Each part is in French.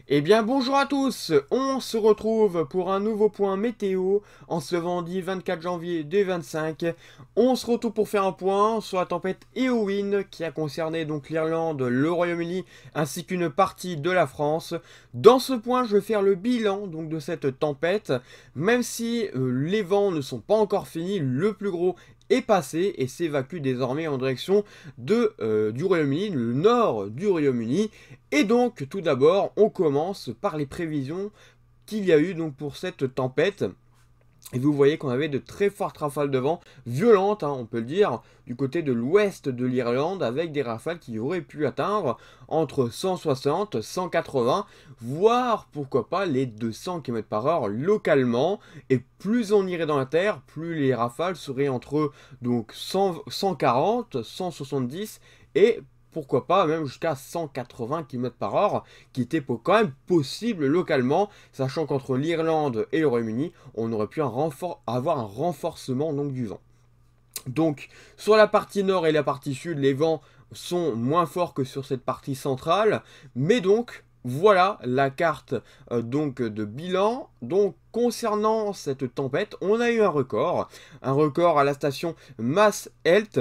Eh bien bonjour à tous, on se retrouve pour un nouveau point météo en ce vendredi 24 janvier 2025. On se retrouve pour faire un point sur la tempête Eowyn qui a concerné donc l'Irlande, le Royaume-Uni ainsi qu'une partie de la France. Dans ce point je vais faire le bilan donc de cette tempête, même si les vents ne sont pas encore finis, le plus gros est passé et s'évacue désormais en direction du Royaume-Uni, le nord du Royaume-Uni. Et donc, tout d'abord, on commence par les prévisions qu'il y a eu donc pour cette tempête. Et vous voyez qu'on avait de très fortes rafales de vent, violentes, hein, on peut le dire, du côté de l'ouest de l'Irlande, avec des rafales qui auraient pu atteindre entre 160, 180, voire pourquoi pas les 200 km par heure localement. Et plus on irait dans la terre, plus les rafales seraient entre donc 100, 140, 170 et pourquoi pas même jusqu'à 180 km par heure, qui était quand même possible localement, sachant qu'entre l'Irlande et le Royaume-Uni, on aurait pu avoir un renforcement donc, du vent. Donc, sur la partie nord et la partie sud, les vents sont moins forts que sur cette partie centrale, mais donc, voilà la carte donc de bilan. Donc, concernant cette tempête, on a eu un record à la station Mass Health,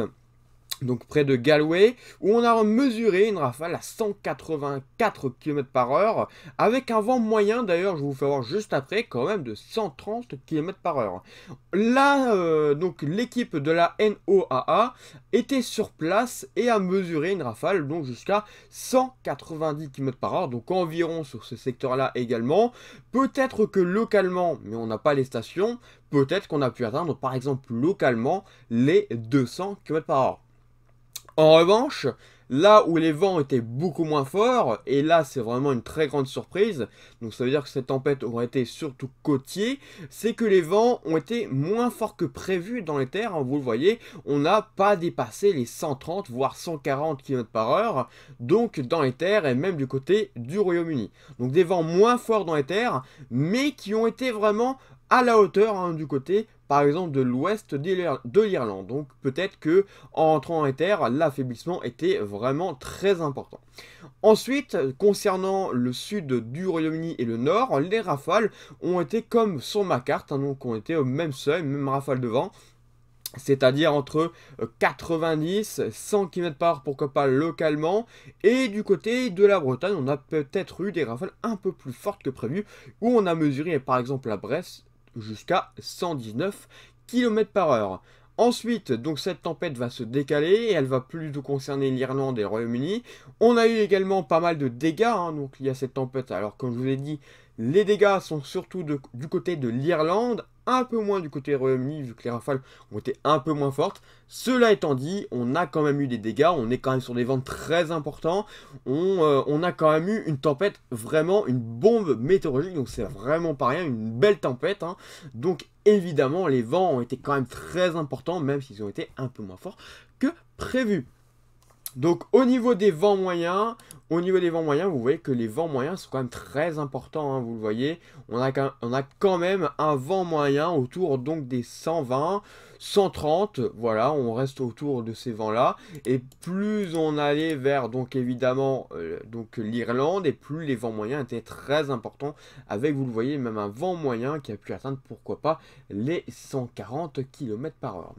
donc près de Galway, où on a mesuré une rafale à 184 km par heure, avec un vent moyen, d'ailleurs, je vais vous faire voir juste après, quand même de 130 km par heure. Là, donc l'équipe de la NOAA était sur place et a mesuré une rafale donc jusqu'à 190 km par heure, donc environ sur ce secteur-là également. Peut-être que localement, mais on n'a pas les stations, peut-être qu'on a pu atteindre par exemple localement les 200 km par heure. En revanche, là où les vents étaient beaucoup moins forts, et là c'est vraiment une très grande surprise, donc ça veut dire que cette tempête aurait été surtout côtier, c'est que les vents ont été moins forts que prévu dans les terres, hein, vous le voyez, on n'a pas dépassé les 130 voire 140 km par heure, donc dans les terres et même du côté du Royaume-Uni. Donc des vents moins forts dans les terres, mais qui ont été vraiment à la hauteur hein, du côté par exemple de l'ouest de l'Irlande. Donc peut-être que en entrant dans les terres, l'affaiblissement était vraiment très important. Ensuite, concernant le sud du Royaume-Uni et le nord, les rafales ont été comme sur ma carte, hein, donc ont été au même seuil, même rafale de vent. C'est-à-dire entre 90, 100 km par heure, pourquoi pas localement. Et du côté de la Bretagne, on a peut-être eu des rafales un peu plus fortes que prévu, où on a mesuré par exemple à Brest jusqu'à 119 km par heure. Ensuite, donc cette tempête va se décaler et elle va plus du tout concerner l'Irlande et le Royaume-Uni. On a eu également pas mal de dégâts hein, donc liés à cette tempête. Alors comme je vous ai dit, les dégâts sont surtout du côté de l'Irlande, un peu moins du côté du Royaume-Uni vu que les rafales ont été un peu moins fortes. Cela étant dit, on a quand même eu des dégâts, on est quand même sur des vents très importants. On a quand même eu une tempête, vraiment une bombe météorologique, donc c'est vraiment pas rien, une belle tempête. Hein. Donc évidemment, les vents ont été quand même très importants, même s'ils ont été un peu moins forts que prévu. Donc au niveau des vents moyens, vous voyez que les vents moyens sont quand même très importants, hein, vous le voyez. On a quand même un vent moyen autour donc des 120, 130, voilà, on reste autour de ces vents-là. Et plus on allait vers donc évidemment donc l'Irlande, et plus les vents moyens étaient très importants, avec vous le voyez même un vent moyen qui a pu atteindre pourquoi pas les 140 km par heure.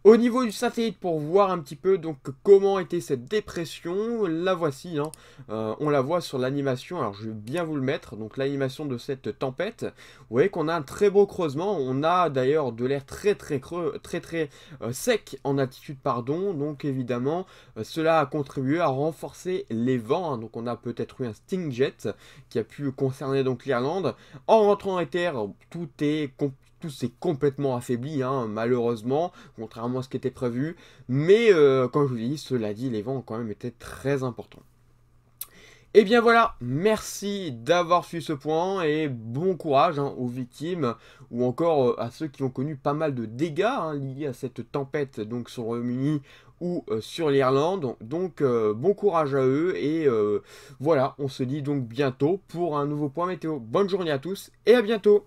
Au niveau du satellite, pour voir un petit peu donc comment était cette dépression, la voici, hein. On la voit sur l'animation, alors je vais bien vous le mettre, donc l'animation de cette tempête. Vous voyez qu'on a un très beau creusement, on a d'ailleurs de l'air très creux, très sec en altitude, pardon, donc évidemment cela a contribué à renforcer les vents, hein. Donc on a peut-être eu un Stingjet qui a pu concerner donc l'Irlande. En rentrant dans les terres, tout s'est complètement affaibli, hein, malheureusement, contrairement à ce qui était prévu. Mais, comme je vous dis, cela dit, les vents ont quand même été très importants. Et bien voilà, merci d'avoir suivi ce point et bon courage hein, aux victimes ou encore à ceux qui ont connu pas mal de dégâts hein, liés à cette tempête donc sur le Royaume-Uni ou sur l'Irlande. Donc bon courage à eux et voilà, on se dit donc bientôt pour un nouveau point météo. Bonne journée à tous et à bientôt.